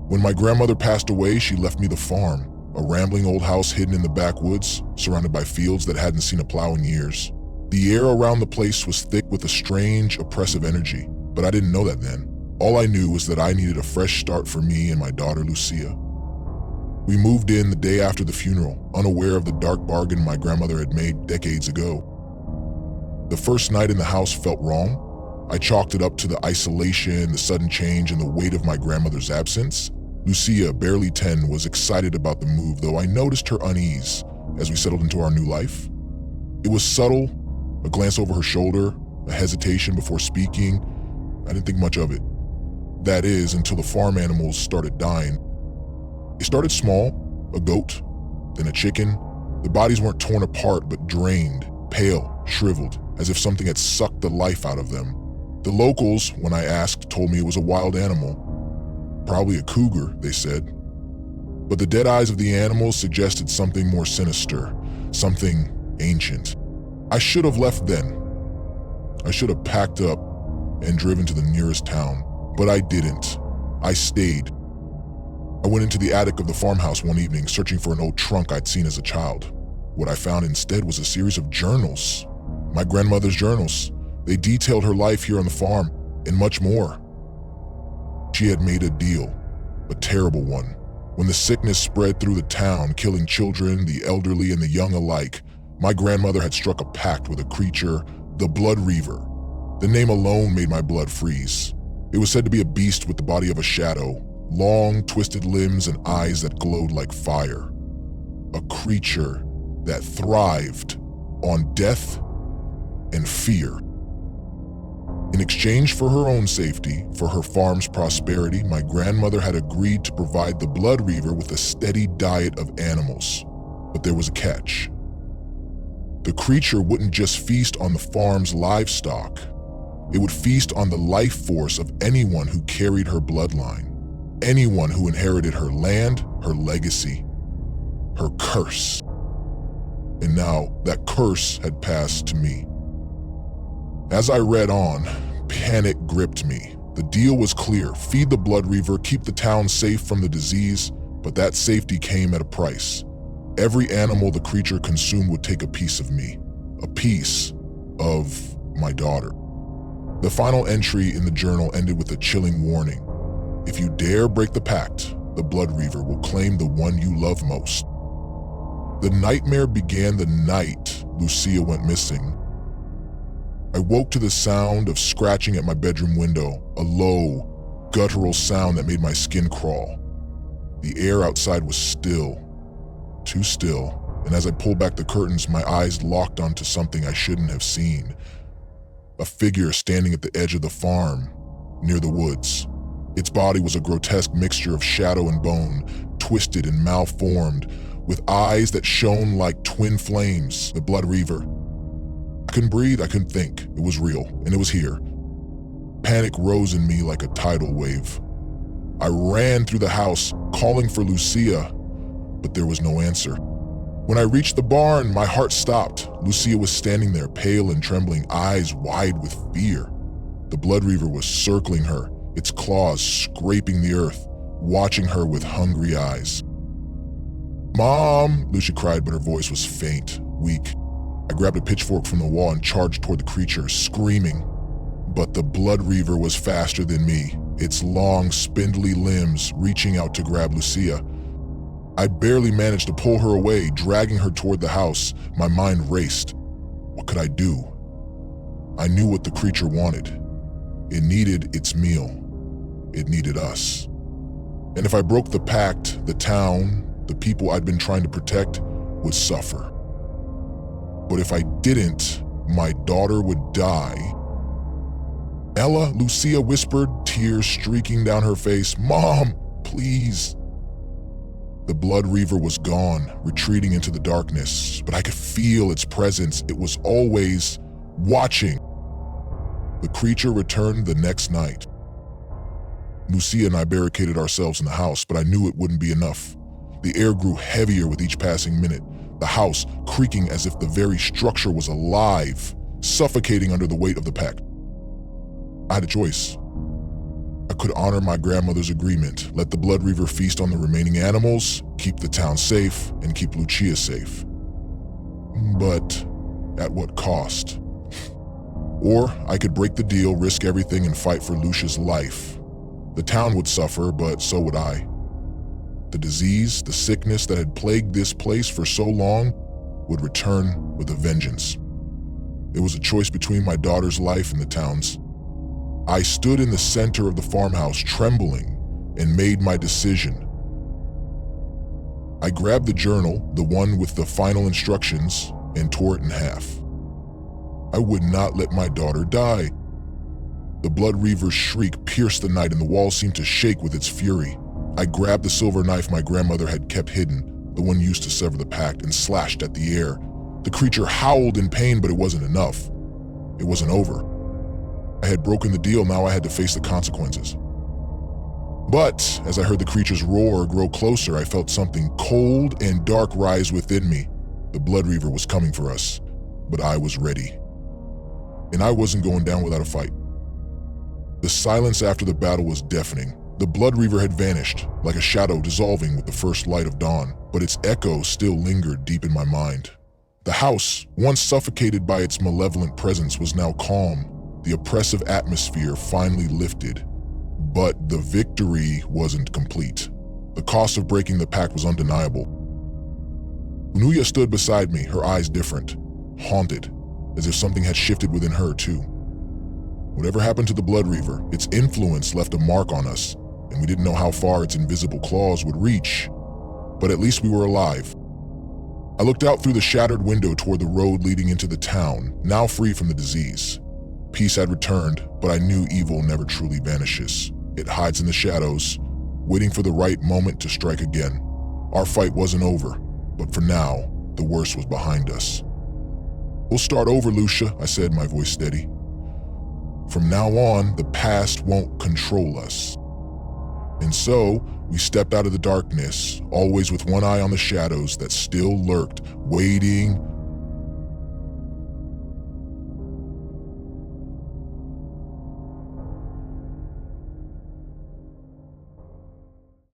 When my grandmother passed away, she left me the farm, a rambling old house hidden in the backwoods, surrounded by fields that hadn't seen a plow in years. The air around the place was thick with a strange, oppressive energy, but I didn't know that then. All I knew was that I needed a fresh start for me and my daughter, Lucia. We moved in the day after the funeral, unaware of the dark bargain my grandmother had made decades ago. The first night in the house felt wrong. I chalked it up to the isolation, the sudden change, and the weight of my grandmother's absence. Lucia, barely 10, was excited about the move, though I noticed her unease as we settled into our new life. It was subtle, a glance over her shoulder, a hesitation before speaking. I didn't think much of it. That is, until the farm animals started dying. They started small, a goat, then a chicken. The bodies weren't torn apart, but drained, pale, shriveled, as if something had sucked the life out of them. The locals, when I asked, told me it was a wild animal. Probably a cougar, they said. But the dead eyes of the animals suggested something more sinister, something ancient. I should have left then. I should have packed up and driven to the nearest town, but I didn't. I stayed. I went into the attic of the farmhouse one evening, searching for an old trunk I'd seen as a child. What I found instead was a series of journals. My grandmother's journals. They detailed her life here on the farm, and much more. She had made a deal, a terrible one. When the sickness spread through the town, killing children, the elderly, and the young alike, my grandmother had struck a pact with a creature, the Blood Reaver. The name alone made my blood freeze. It was said to be a beast with the body of a shadow, long, twisted limbs and eyes that glowed like fire. A creature that thrived on death and fear. In exchange for her own safety, for her farm's prosperity, my grandmother had agreed to provide the Blood Reaver with a steady diet of animals. But there was a catch. The creature wouldn't just feast on the farm's livestock. It would feast on the life force of anyone who carried her bloodline, anyone who inherited her land, her legacy, her curse. And now that curse had passed to me. As I read on, panic gripped me. The deal was clear: feed the Blood Reaver, keep the town safe from the disease, but that safety came at a price. Every animal the creature consumed would take a piece of me, a piece of my daughter. The final entry in the journal ended with a chilling warning. If you dare break the pact, the Blood Reaver will claim the one you love most. The nightmare began the night Lucia went missing. I woke to the sound of scratching at my bedroom window, a low, guttural sound that made my skin crawl. The air outside was still, too still, and as I pulled back the curtains, my eyes locked onto something I shouldn't have seen. A figure standing at the edge of the farm, near the woods. Its body was a grotesque mixture of shadow and bone, twisted and malformed, with eyes that shone like twin flames, the Blood Reaver. I couldn't breathe, I couldn't think. It was real, and it was here. Panic rose in me like a tidal wave. I ran through the house, calling for Lucia, but there was no answer. When I reached the barn, my heart stopped. Lucia was standing there, pale and trembling, eyes wide with fear. The Blood Reaver was circling her, its claws scraping the earth, watching her with hungry eyes. "Mom!" Lucia cried, but her voice was faint, weak. I grabbed a pitchfork from the wall and charged toward the creature, screaming. But the Blood Reaver was faster than me, its long, spindly limbs reaching out to grab Lucia. I barely managed to pull her away, dragging her toward the house. My mind raced. What could I do? I knew what the creature wanted. It needed its meal. It needed us. And if I broke the pact, the town, the people I'd been trying to protect, would suffer. But if I didn't, my daughter would die. "Ella," Lucia whispered, tears streaking down her face. "Mom, please." The Blood Reaver was gone, retreating into the darkness, but I could feel its presence. It was always watching. The creature returned the next night. Lucia and I barricaded ourselves in the house, but I knew it wouldn't be enough. The air grew heavier with each passing minute, the house creaking as if the very structure was alive, suffocating under the weight of the pact. I had a choice. I could honor my grandmother's agreement, let the Blood Reaver feast on the remaining animals, keep the town safe, and keep Lucia safe. But at what cost? Or I could break the deal, risk everything, and fight for Lucia's life. The town would suffer, but so would I. The disease, the sickness that had plagued this place for so long would return with a vengeance. It was a choice between my daughter's life and the town's. I stood in the center of the farmhouse, trembling, and made my decision. I grabbed the journal, the one with the final instructions, and tore it in half. I would not let my daughter die. The Blood Reaver's shriek pierced the night and the wall seemed to shake with its fury. I grabbed the silver knife my grandmother had kept hidden, the one used to sever the pact, and slashed at the air. The creature howled in pain, but it wasn't enough. It wasn't over. I had broken the deal, now I had to face the consequences. But as I heard the creature's roar grow closer, I felt something cold and dark rise within me. The Blood Reaver was coming for us, but I was ready. And I wasn't going down without a fight. The silence after the battle was deafening. The Blood Reaver had vanished, like a shadow dissolving with the first light of dawn, but its echo still lingered deep in my mind. The house, once suffocated by its malevolent presence, was now calm. The oppressive atmosphere finally lifted. But the victory wasn't complete. The cost of breaking the pact was undeniable. Unuya stood beside me, her eyes different, haunted, as if something had shifted within her too. Whatever happened to the Blood Reaver, its influence left a mark on us, and we didn't know how far its invisible claws would reach. But at least we were alive. I looked out through the shattered window toward the road leading into the town, now free from the disease. Peace had returned, but I knew evil never truly vanishes. It hides in the shadows, waiting for the right moment to strike again. Our fight wasn't over, but for now, the worst was behind us. "We'll start over, Lucia," I said, my voice steady. "From now on, the past won't control us." And so, we stepped out of the darkness, always with one eye on the shadows that still lurked, waiting